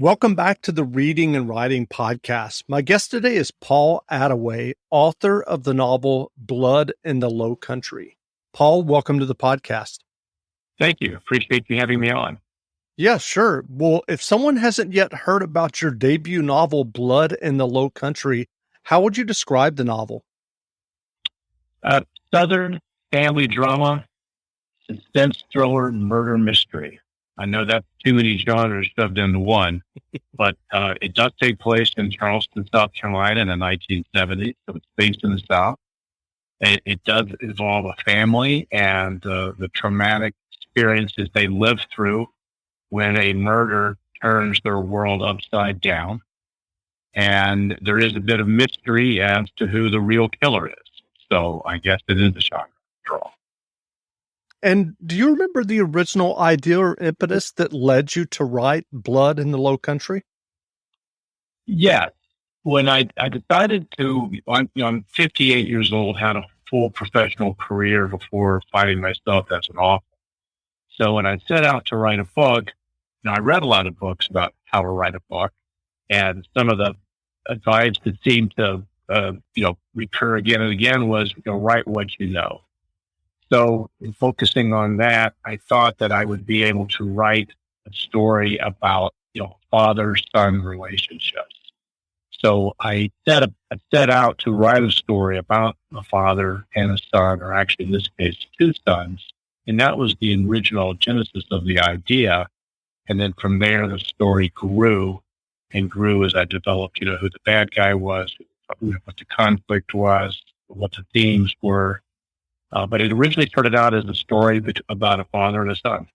Welcome back to the Reading and Writing Podcast. My guest today is Paul Attaway, author of the novel Blood in the Low Country. Paul, welcome to the podcast. Thank you. Appreciate you having me on. Yeah, sure. Well, if someone hasn't yet heard about your debut novel, Blood in the Low Country, how would you describe the novel? Southern family drama, suspense thriller, murder mystery. I know that's too many genres shoved into one, but it does take place in Charleston, South Carolina in the 1970s, so it's based in the South. It does involve a family and the traumatic experiences they live through when a murder turns their world upside down. And there is a bit of mystery as to who the real killer is. So I guess it is a genre draw. And do you remember the original idea or impetus that led you to write Blood in the Low Country? Yes. When I decided to, I'm 58 years old, had a full professional career before finding myself as an author. So when I set out to write a book, I read a lot of books about how to write a book, and some of the advice that seemed to, recur again and again was, write what you know. So in focusing on that, I thought that I would be able to write a story about, father-son relationships. So I set out to write a story about a father and a son, or actually in this case, two sons. And that was the original genesis of the idea. And then from there, the story grew and grew as I developed, who the bad guy was, what the conflict was, what the themes were. But it originally started out as a story about a father and a son.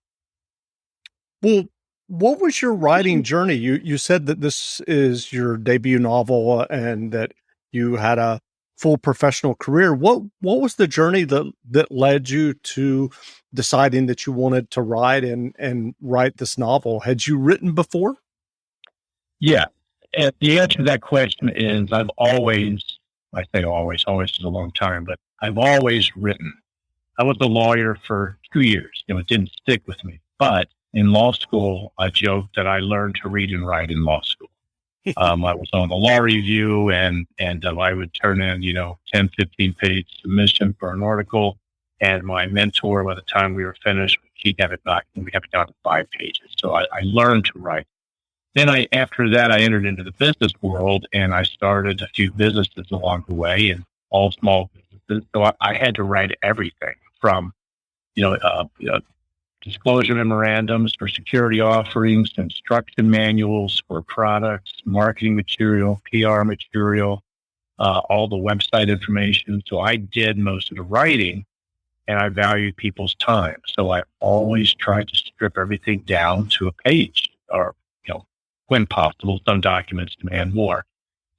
Well, what was your writing journey? You said that this is your debut novel and that you had a full professional career. What was the journey that led you to deciding that you wanted to write and write this novel? Had you written before? Yeah. And the answer to that question is I say always is a long time, but I've always written. I was a lawyer for 2 years. It didn't stick with me. But in law school, I joked that I learned to read and write in law school. I was on the law review and I would turn in, 10, 15 page submission for an article. And my mentor, by the time we were finished, he'd have it back and we have it down to 5 pages. So I learned to write. Then after that, I entered into the business world and I started a few businesses along the way, and all small businesses. So I had to write everything from, disclosure memorandums for security offerings, instruction manuals for products, marketing material, PR material, all the website information. So I did most of the writing, and I valued people's time. So I always tried to strip everything down to a page, or when possible. Some documents demand more.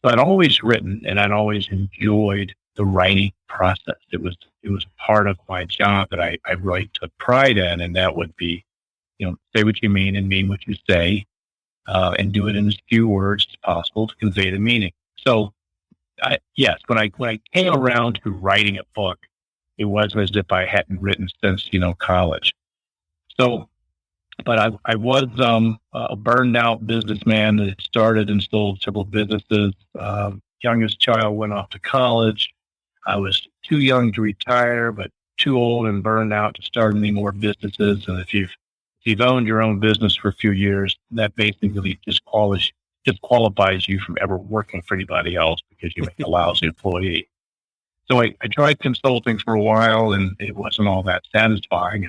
So I'd always written, and I'd always enjoyed the writing process. It was part of my job that I really took pride in, and that would be, say what you mean and mean what you say, and do it in as few words as possible to convey the meaning. So, when I came around to writing a book, it wasn't as if I hadn't written since college. So. But I was a burned out businessman that started and sold several businesses. Youngest child went off to college. I was too young to retire, but too old and burned out to start any more businesses. And if you've owned your own business for a few years, that basically disqualifies you from ever working for anybody else because you make a lousy employee. So I tried consulting for a while, and it wasn't all that satisfying.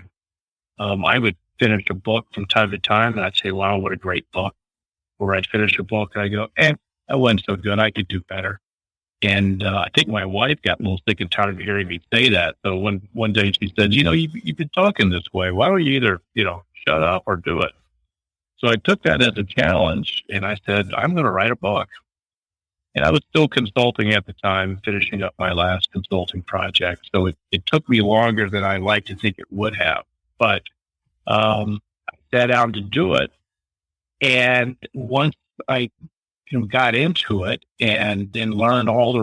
And I would finish a book from time to time, and I'd say, wow, what a great book. Or I'd finish a book, and I go, that wasn't so good. I could do better. And I think my wife got a little sick and tired of hearing me say that. So one day she said, you've been talking this way. Why don't you either, shut up or do it? So I took that as a challenge, and I said, I'm going to write a book. And I was still consulting at the time, finishing up my last consulting project. So it took me longer than I like to think it would have. But I sat down to do it. And once I got into it and then learned all there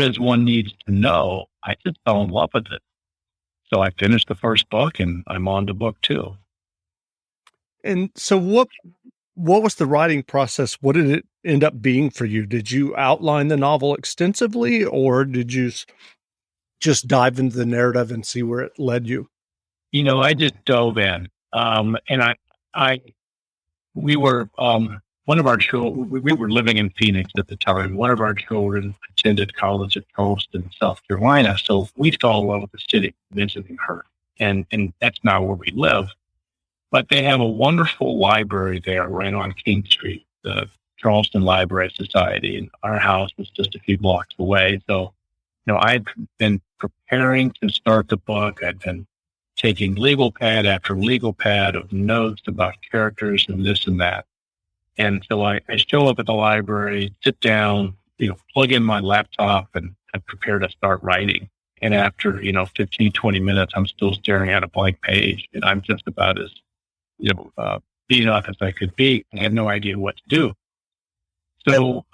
is one needs to know, I just fell in love with it. So I finished the first book, and I'm on to book 2. And so what was the writing process? What did it end up being for you? Did you outline the novel extensively, or did you just dive into the narrative and see where it led you? I just dove in. And I, we were, one of our children, we were living in Phoenix at the time. One of our children attended college at Charleston, South Carolina. So we fell in love with the city, visiting her. And that's not where we live. But they have a wonderful library there right on King Street, the Charleston Library Society. And our house was just a few blocks away. So, I'd been preparing to start the book. I'd been taking legal pad after legal pad of notes about characters and this and that. And so I show up at the library, sit down, plug in my laptop, and I'm prepared to start writing. And after, 15, 20 minutes, I'm still staring at a blank page. And I'm just about as, beaten up as I could be. I had no idea what to do. So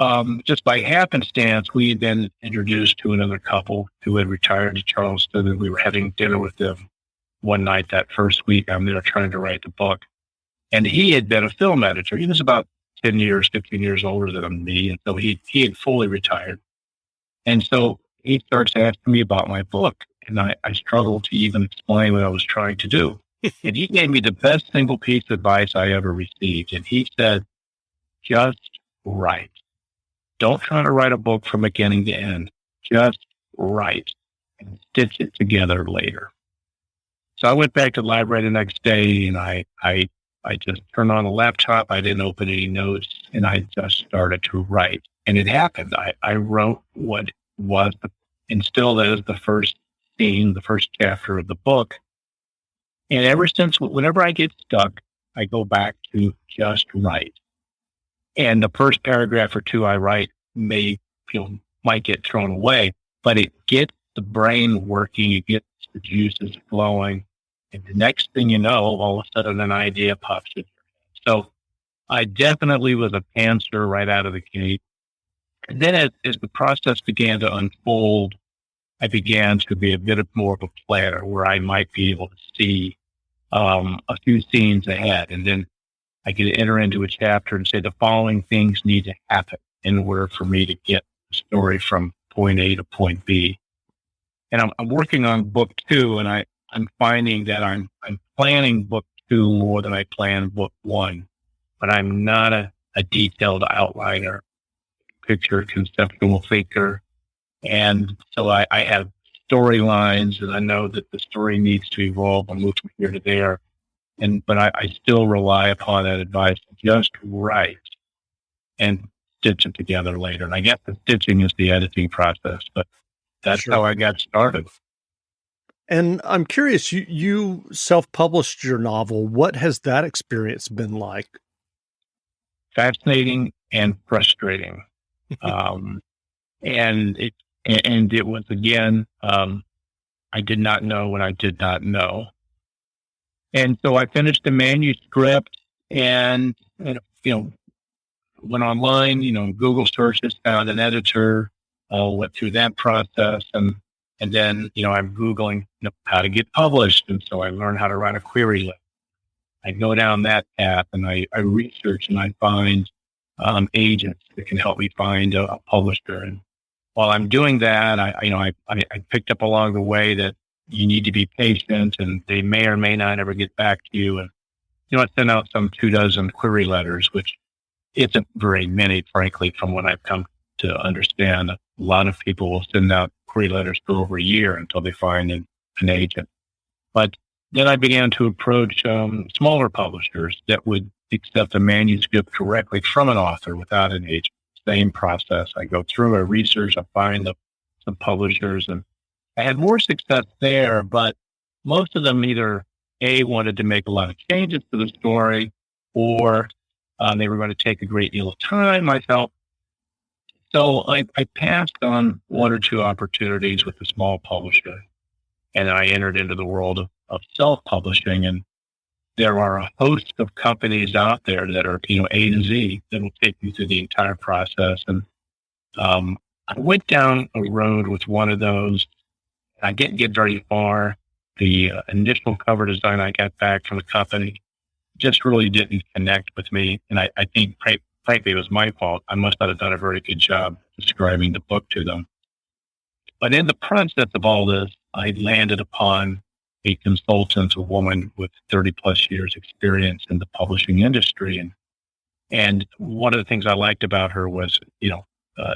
just by happenstance, we had been introduced to another couple who had retired to Charleston, and we were having dinner with them one night that first week. I'm there trying to write the book. And he had been a film editor. He was about 10 years, 15 years older than me. And so he had fully retired. And so he starts asking me about my book. And I struggled to even explain what I was trying to do. And he gave me the best single piece of advice I ever received. And he said, just write. Don't try to write a book from beginning to end. Just write and stitch it together later. So I went back to the library the next day, and I just turned on the laptop. I didn't open any notes, and I just started to write. And it happened. I wrote what was and still is the first scene, the first chapter of the book. And ever since, whenever I get stuck, I go back to just write. And the first paragraph or two I write might get thrown away, but it gets the brain working. It gets the juices flowing. And the next thing you know, all of a sudden an idea pops in. So I definitely was a pantser right out of the gate. And then as the process began to unfold, I began to be a bit more of a planner where I might be able to see a few scenes ahead. And then I could enter into a chapter and say the following things need to happen in order for me to get the story from point A to point B. And I'm working on book 2, and I'm finding that I'm planning book 2 more than I planned book 1, but I'm not a detailed outliner, picture, conceptual thinker. And so I have storylines, and I know that the story needs to evolve and move from here to there. But I still rely upon that advice to just write and stitch it together later. And I guess the stitching is the editing process, but that's how I got started. And I'm curious, you self-published your novel. What has that experience been like? Fascinating and frustrating. And it was, again, I did not know what I did not know. And so I finished the manuscript and went online, Google searches, found an editor, went through that process. And then, I'm Googling how to get published. And so I learned how to write a query list. I go down that path and I research and I find agents that can help me find a publisher. And while I'm doing that, I picked up along the way that you need to be patient, and they may or may not ever get back to you. And I sent out some 24 query letters, which isn't very many, frankly, from what I've come to understand. A lot of people will send out query letters for over a year until they find an agent. But then I began to approach smaller publishers that would accept a manuscript directly from an author without an agent. Same process. I go through, I research, I find some publishers, and I had more success there, but most of them either A, wanted to make a lot of changes to the story, or they were going to take a great deal of time, I felt. So I passed on one or two opportunities with a small publisher, and I entered into the world of self-publishing. And there are a host of companies out there that are, A to Z, that will take you through the entire process. And I went down a road with one of those. I didn't get very far. The initial cover design I got back from the company just really didn't connect with me. And I think, frankly, it was my fault. I must not have done a very good job describing the book to them. But in the process of all this, I landed upon a consultant, a woman with 30 plus years experience in the publishing industry. And one of the things I liked about her was,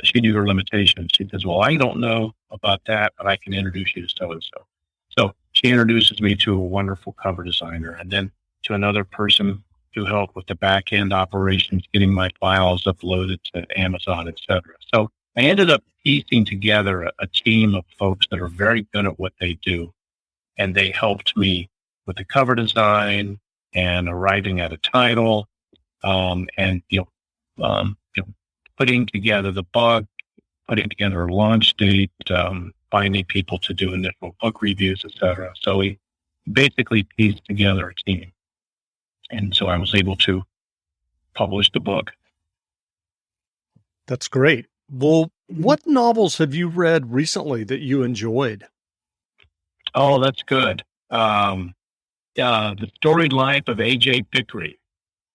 she knew her limitations. She says, well, I don't know about that, but I can introduce you to so-and-so. So she introduces me to a wonderful cover designer, and then to another person who helped with the back end operations, getting my files uploaded to Amazon, et cetera. So I ended up piecing together a team of folks that are very good at what they do. And they helped me with the cover design and arriving at a title, and putting together the book, putting together a launch date, finding people to do initial book reviews, et cetera. So we basically pieced together a team. And so I was able to publish the book. That's great. Well, what novels have you read recently that you enjoyed? Oh, that's good. The Storied Life of A.J. Pickery.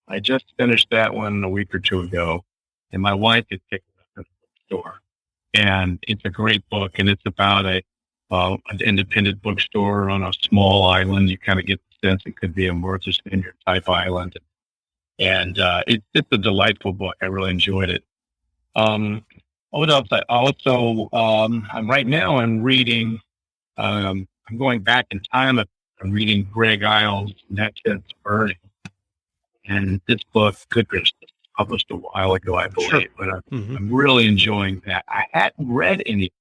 I just finished that one a week or two ago, and my wife had picked it up at the bookstore. And it's a great book, and it's about an independent bookstore on a small island. You kind of get the sense it could be a Martha's Vineyard type island. And it's a delightful book. I really enjoyed it. What else? I'm right now, I'm reading, I'm going back in time. I'm reading Greg Isles' That Kid's Burning. And this book, goodness, published a while ago, I believe, sure. But I'm really enjoying that. I hadn't read any.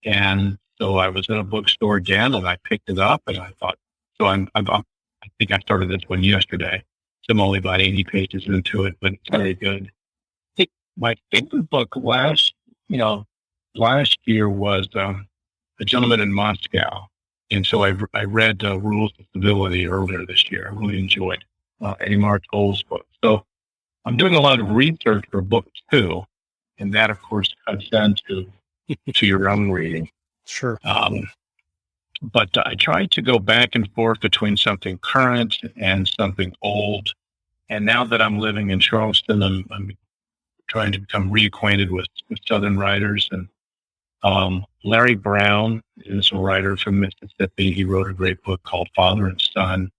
And so I was in a bookstore again, and I picked it up, and I thought, I think I started this one yesterday. So I'm only about 80 pages into it, but it's very good. I think my favorite book last year was A Gentleman in Moscow. And so I read Rules of Civility earlier this year. I really enjoyed Eddie Martell's book. So I'm doing a lot of research for book 2, and that, of course, cuts down to your own reading. Sure. But I try to go back and forth between something current and something old. And now that I'm living in Charleston, I'm trying to become reacquainted with Southern writers. And Larry Brown is a writer from Mississippi. He wrote a great book called Father and Son.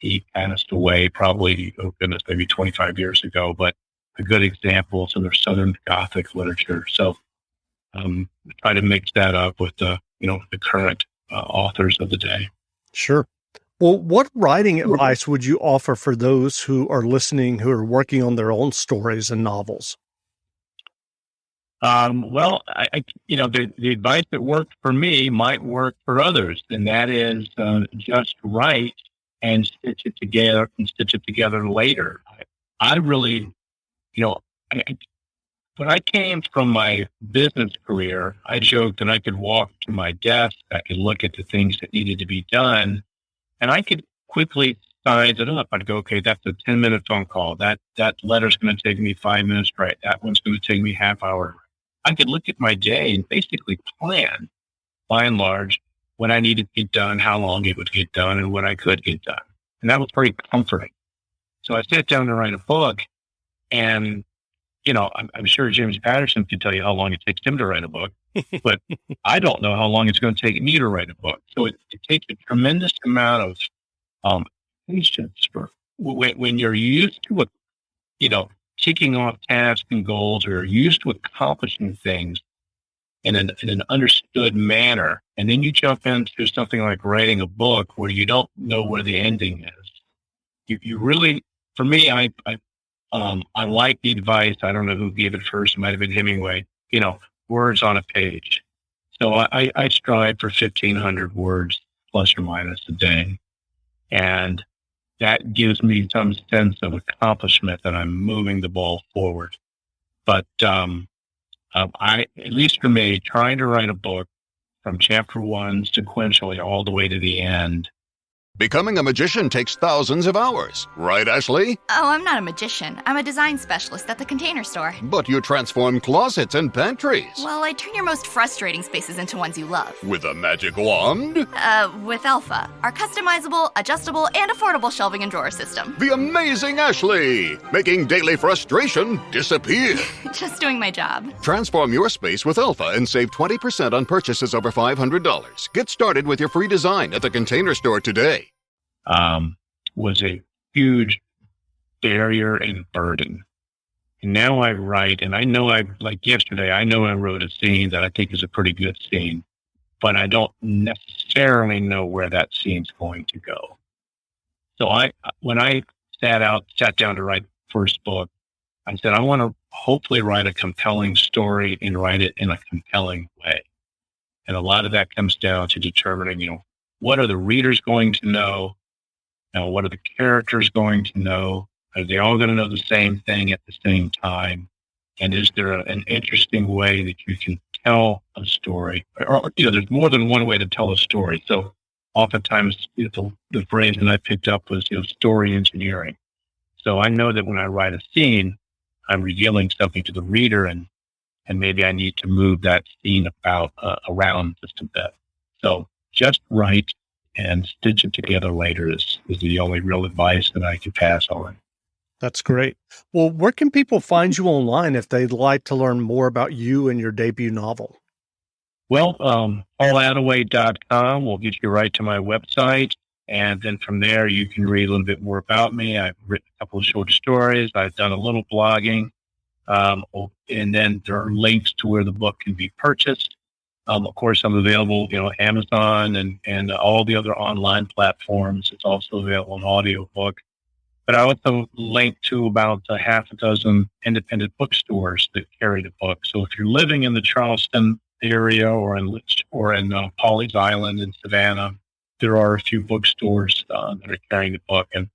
He passed away probably, maybe 25 years ago, but a good example of sort of Southern Gothic literature. So try to mix that up with the current authors of the day. Sure. Well, what writing advice would you offer for those who are listening, who are working on their own stories and novels? Well, the advice that worked for me might work for others, and that is just write and stitch it together later. I really, when I came from my business career, I joked that I could walk to my desk, I could look at the things that needed to be done, and I could quickly size it up. I'd go, okay, that's a 10-minute phone call. That letter's going to take me 5 minutes to write. That one's going to take me half hour. I could look at my day and basically plan, by and large, when I needed to get done, how long it would get done, and when I could get done. And that was very comforting. So I sat down to write a book, and I'm sure James Patterson could tell you how long it takes him to write a book, but I don't know how long it's going to take me to write a book. So it takes a tremendous amount of patience for when you're used to ticking off tasks and goals, or you're used to accomplishing things in an understood manner, and then you jump into something like writing a book where you don't know where the ending is. You really, for me, I like the advice. I don't know who gave it first. It might have been Hemingway. Words on a page. So I strive for 1,500 words plus or minus a day, and that gives me some sense of accomplishment that I'm moving the ball forward. But at least for me, trying to write a book from chapter 1 sequentially all the way to the end Becoming a magician takes thousands of hours, right, Ashley? Oh, I'm not a magician. I'm a design specialist at the Container Store. But you transform closets and pantries. Well, I turn your most frustrating spaces into ones you love. With a magic wand? With Alpha, our customizable, adjustable, and affordable shelving and drawer system. The amazing Ashley! Making daily frustration disappear. Just doing my job. Transform your space with Alpha and save 20% on purchases over $500. Get started with your free design at the Container Store today. Was a huge barrier and burden. And now I write, and I know like yesterday, I know I wrote a scene that I think is a pretty good scene, but I don't necessarily know where that scene's going to go. So when I sat down to write the first book, I said, I want to hopefully write a compelling story and write it in a compelling way. And a lot of that comes down to determining, what are the readers going to know? Now, what are the characters going to know? Are they all going to know the same thing at the same time? And is there an interesting way that you can tell a story? Or there's more than one way to tell a story. So oftentimes the phrase that I picked up was, story engineering. So I know that when I write a scene, I'm revealing something to the reader, and maybe I need to move that scene about around just a bit. So just write and stitch it together later is the only real advice that I can pass on. That's great. Well, where can people find you online if they'd like to learn more about you and your debut novel? Well, paulattaway.com will get you right to my website. And then from there, you can read a little bit more about me. I've written a couple of short stories. I've done a little blogging. And then there are links to where the book can be purchased. Of course, I'm available, Amazon and all the other online platforms. It's also available in audiobook. But I also link to about a half a dozen independent bookstores that carry the book. So if you're living in the Charleston area or in Pawleys Island in Savannah, there are a few bookstores that are carrying the book. And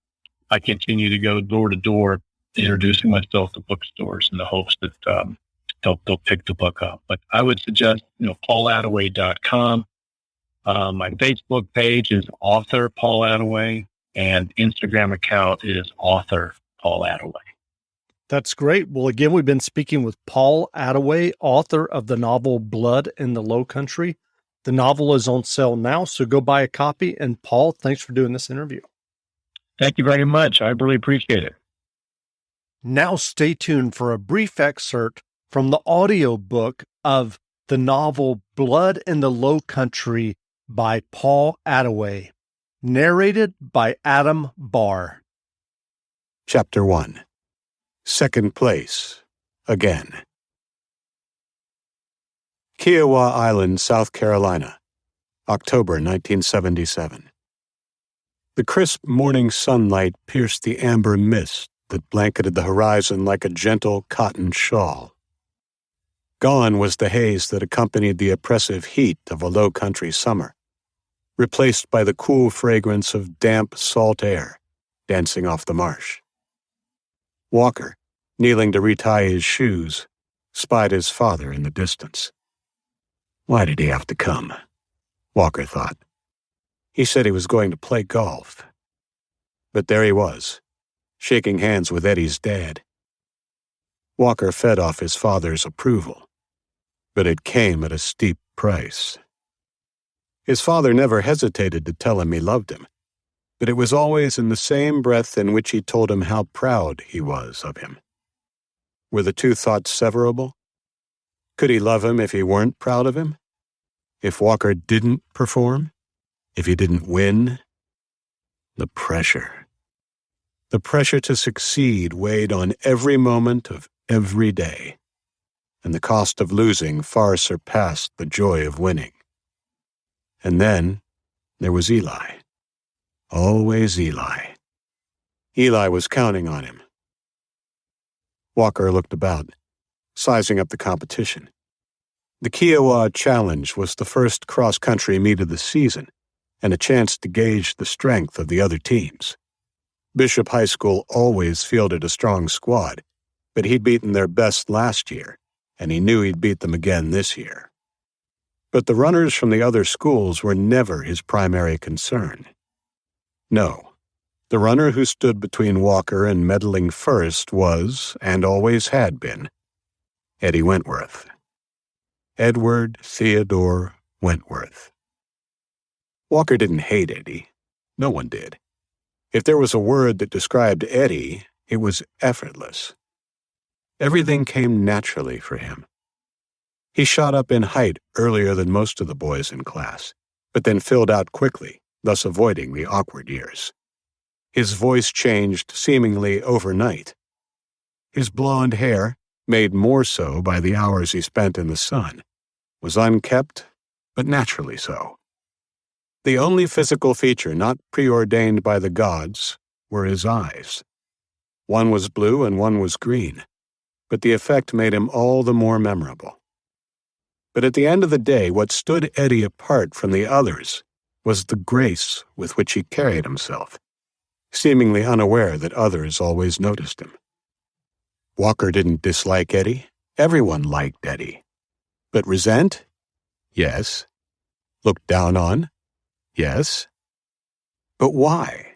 I continue to go door to door, introducing myself to bookstores in the hopes that they'll pick the book up. But I would suggest, paulattaway.com. My Facebook page is author Paul Attaway, and Instagram account is author Paul Attaway. That's great. Well, again, we've been speaking with Paul Attaway, author of the novel Blood in the Low Country. The novel is on sale now, so go buy a copy. And Paul, thanks for doing this interview. Thank you very much. I really appreciate it. Now stay tuned for a brief excerpt from the audiobook of the novel Blood in the Low Country by Paul Attaway, narrated by Adam Barr. Chapter 1. Second Place. Again. Kiowa Island, South Carolina, October 1977. The crisp morning sunlight pierced the amber mist that blanketed the horizon like a gentle cotton shawl. Gone was the haze that accompanied the oppressive heat of a low-country summer, replaced by the cool fragrance of damp, salt air dancing off the marsh. Walker, kneeling to retie his shoes, spied his father in the distance. Why did he have to come? Walker thought. He said he was going to play golf. But there he was, shaking hands with Eddie's dad. Walker fed off his father's approval, but it came at a steep price. His father never hesitated to tell him he loved him, but it was always in the same breath in which he told him how proud he was of him. Were the two thoughts severable? Could he love him if he weren't proud of him? If Walker didn't perform? If he didn't win? The pressure. The pressure to succeed weighed on every moment of every day, and the cost of losing far surpassed the joy of winning. And then there was Eli. Always Eli. Eli was counting on him. Walker looked about, sizing up the competition. The Kiowa Challenge was the first cross-country meet of the season, and a chance to gauge the strength of the other teams. Bishop High School always fielded a strong squad, but he'd beaten their best last year, and he knew he'd beat them again this year. But the runners from the other schools were never his primary concern. No. The runner who stood between Walker and meddling first was, and always had been, Eddie Wentworth. Edward Theodore Wentworth. Walker didn't hate Eddie. No one did. If there was a word that described Eddie, it was effortless. Everything came naturally for him. He shot up in height earlier than most of the boys in class, but then filled out quickly, thus avoiding the awkward years. His voice changed seemingly overnight. His blonde hair, made more so by the hours he spent in the sun, was unkempt, but naturally so. The only physical feature not preordained by the gods were his eyes. One was blue and one was green, but the effect made him all the more memorable. But at the end of the day, what stood Eddie apart from the others was the grace with which he carried himself, seemingly unaware that others always noticed him. Walker didn't dislike Eddie. Everyone liked Eddie. But resent? Yes. Look down on? Yes. But why?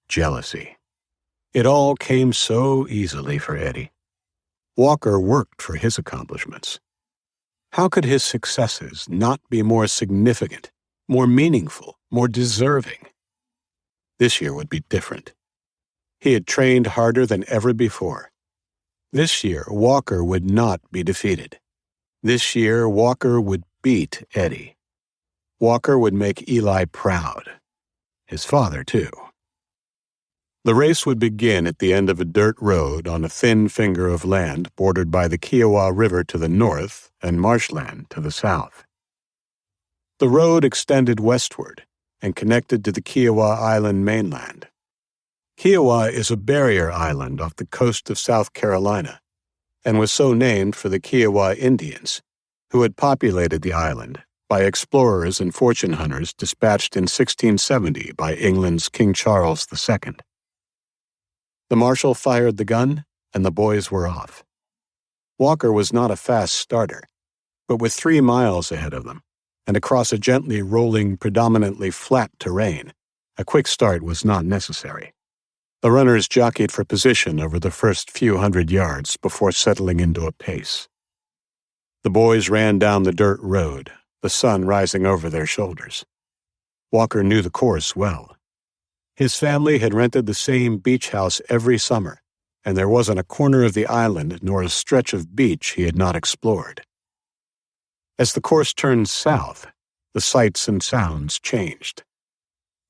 Jealousy. It all came so easily for Eddie. Walker worked for his accomplishments. How could his successes not be more significant, more meaningful, more deserving? This year would be different. He had trained harder than ever before. This year, Walker would not be defeated. This year, Walker would beat Eddie. Walker would make Eli proud. His father, too. The race would begin at the end of a dirt road on a thin finger of land bordered by the Kiowa River to the north and marshland to the south. The road extended westward and connected to the Kiowa Island mainland. Kiowa is a barrier island off the coast of South Carolina and was so named for the Kiowa Indians, who had populated the island by explorers and fortune hunters dispatched in 1670 by England's King Charles II. The marshal fired the gun, and the boys were off. Walker was not a fast starter, but with 3 miles ahead of them, and across a gently rolling, predominantly flat terrain, a quick start was not necessary. The runners jockeyed for position over the first few hundred yards before settling into a pace. The boys ran down the dirt road, the sun rising over their shoulders. Walker knew the course well. His family had rented the same beach house every summer, and there wasn't a corner of the island nor a stretch of beach he had not explored. As the course turned south, the sights and sounds changed.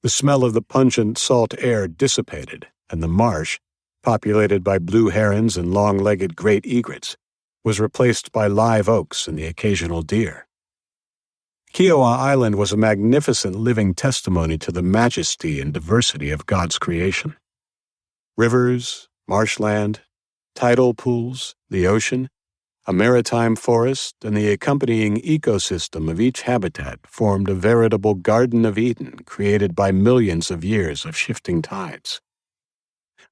The smell of the pungent salt air dissipated, and the marsh, populated by blue herons and long-legged great egrets, was replaced by live oaks and the occasional deer. Kiowa Island was a magnificent living testimony to the majesty and diversity of God's creation. Rivers, marshland, tidal pools, the ocean, a maritime forest, and the accompanying ecosystem of each habitat formed a veritable Garden of Eden created by millions of years of shifting tides.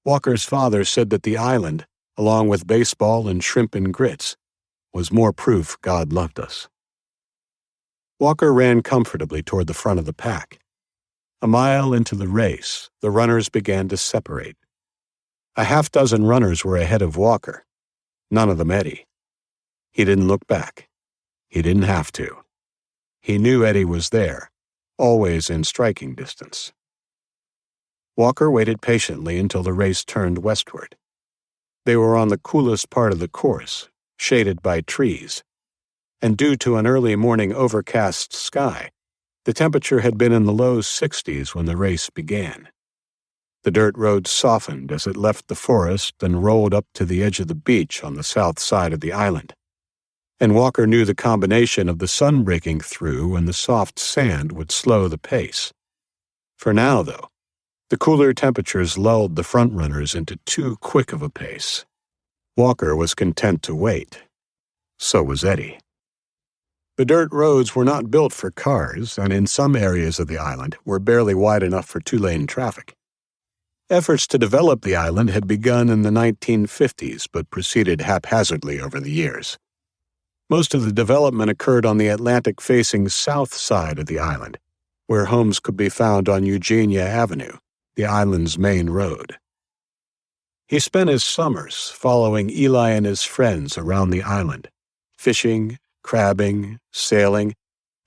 Walker's father said that the island, along with baseball and shrimp and grits, was more proof God loved us. Walker ran comfortably toward the front of the pack. A mile into the race, the runners began to separate. A half-dozen runners were ahead of Walker, none of them Eddie. He didn't look back. He didn't have to. He knew Eddie was there, always in striking distance. Walker waited patiently until the race turned westward. They were on the coolest part of the course, shaded by trees, and due to an early morning overcast sky, the temperature had been in the low 60s when the race began. The dirt road softened as it left the forest and rolled up to the edge of the beach on the south side of the island, and Walker knew the combination of the sun breaking through and the soft sand would slow the pace. For now, though, the cooler temperatures lulled the front-runners into too quick of a pace. Walker was content to wait. So was Eddie. The dirt roads were not built for cars, and in some areas of the island were barely wide enough for two-lane traffic. Efforts to develop the island had begun in the 1950s, but proceeded haphazardly over the years. Most of the development occurred on the Atlantic-facing south side of the island, where homes could be found on Eugenia Avenue, the island's main road. He spent his summers following Eli and his friends around the island, fishing, crabbing, sailing,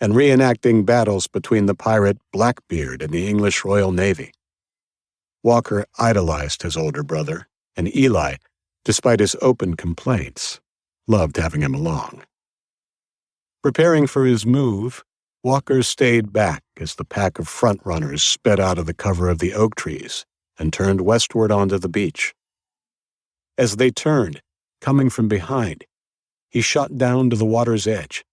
and reenacting battles between the pirate Blackbeard and the English Royal Navy. Walker idolized his older brother, and Eli, despite his open complaints, loved having him along. Preparing for his move, Walker stayed back as the pack of front-runners sped out of the cover of the oak trees and turned westward onto the beach. As they turned, coming from behind, he shot down to the water's edge,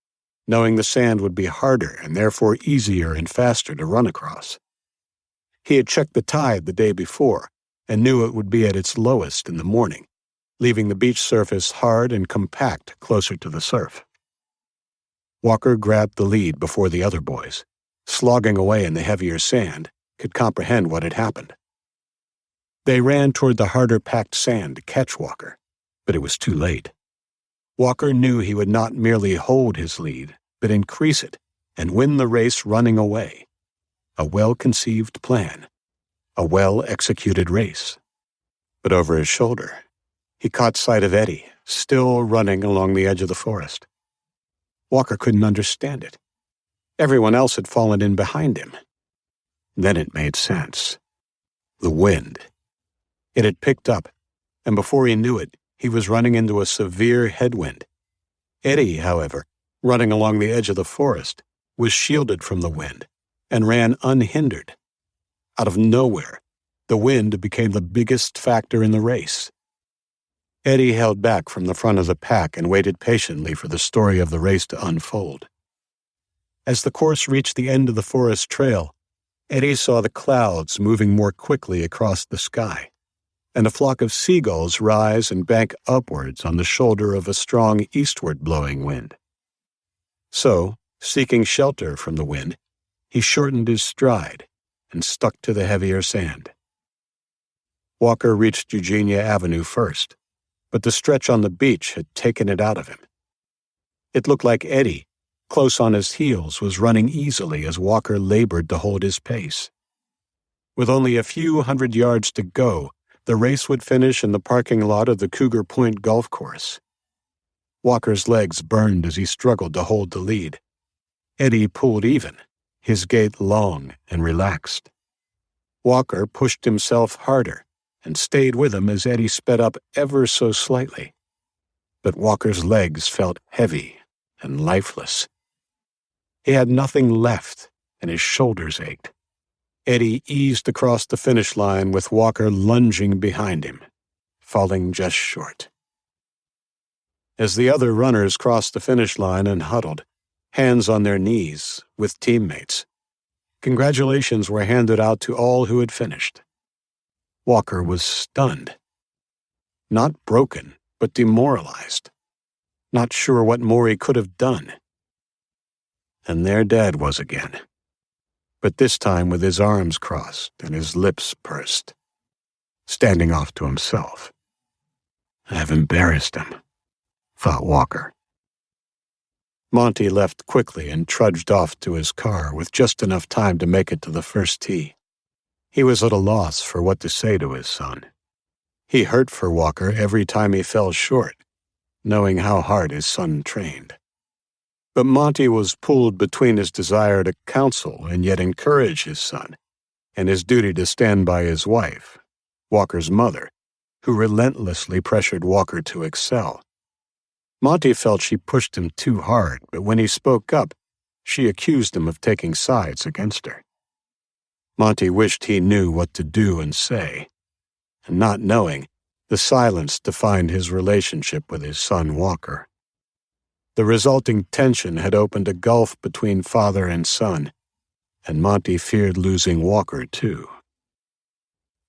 knowing the sand would be harder and therefore easier and faster to run across. He had checked the tide the day before and knew it would be at its lowest in the morning, leaving the beach surface hard and compact closer to the surf. Walker grabbed the lead before the other boys, slogging away in the heavier sand, could comprehend what had happened. They ran toward the harder-packed sand to catch Walker, but it was too late. Walker knew he would not merely hold his lead, but increase it and win the race running away. A well-conceived plan, a well-executed race. But over his shoulder, he caught sight of Eddie, still running along the edge of the forest. Walker couldn't understand it. Everyone else had fallen in behind him. Then it made sense. The wind. It had picked up, and before he knew it, he was running into a severe headwind. Eddie, however, running along the edge of the forest, was shielded from the wind and ran unhindered. Out of nowhere, the wind became the biggest factor in the race. Eddie held back from the front of the pack and waited patiently for the story of the race to unfold. As the course reached the end of the forest trail, Eddie saw the clouds moving more quickly across the sky, and a flock of seagulls rise and bank upwards on the shoulder of a strong eastward-blowing wind. So, seeking shelter from the wind, he shortened his stride and stuck to the heavier sand. Walker reached Eugenia Avenue first, but the stretch on the beach had taken it out of him. It looked like Eddie, close on his heels, was running easily as Walker labored to hold his pace. With only a few hundred yards to go, the race would finish in the parking lot of the Cougar Point Golf Course. Walker's legs burned as he struggled to hold the lead. Eddie pulled even, his gait long and relaxed. Walker pushed himself harder and stayed with him as Eddie sped up ever so slightly. But Walker's legs felt heavy and lifeless. He had nothing left, and his shoulders ached. Eddie eased across the finish line with Walker lunging behind him, falling just short. As the other runners crossed the finish line and huddled, hands on their knees, with teammates, congratulations were handed out to all who had finished. Walker was stunned. Not broken, but demoralized. Not sure what more he could have done. And there Dad was again, but this time with his arms crossed and his lips pursed, standing off to himself. I've embarrassed him, thought Walker. Monty left quickly and trudged off to his car with just enough time to make it to the first tee. He was at a loss for what to say to his son. He hurt for Walker every time he fell short, knowing how hard his son trained. But Monty was pulled between his desire to counsel and yet encourage his son, and his duty to stand by his wife, Walker's mother, who relentlessly pressured Walker to excel. Monty felt she pushed him too hard, but when he spoke up, she accused him of taking sides against her. Monty wished he knew what to do and say, and not knowing, the silence defined his relationship with his son Walker. The resulting tension had opened a gulf between father and son, and Monty feared losing Walker too.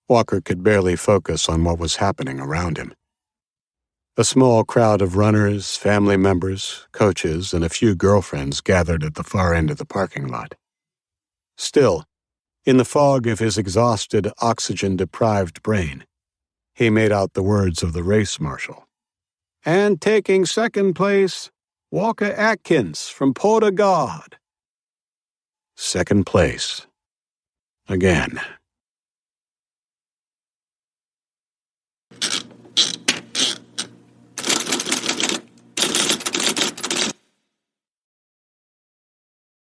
Walker could barely focus on what was happening around him. A small crowd of runners, family members, coaches, and a few girlfriends gathered at the far end of the parking lot. Still, in the fog of his exhausted, oxygen-deprived brain, he made out the words of the race marshal. And taking second place, Walker Atkins from Port of God. second place. Again.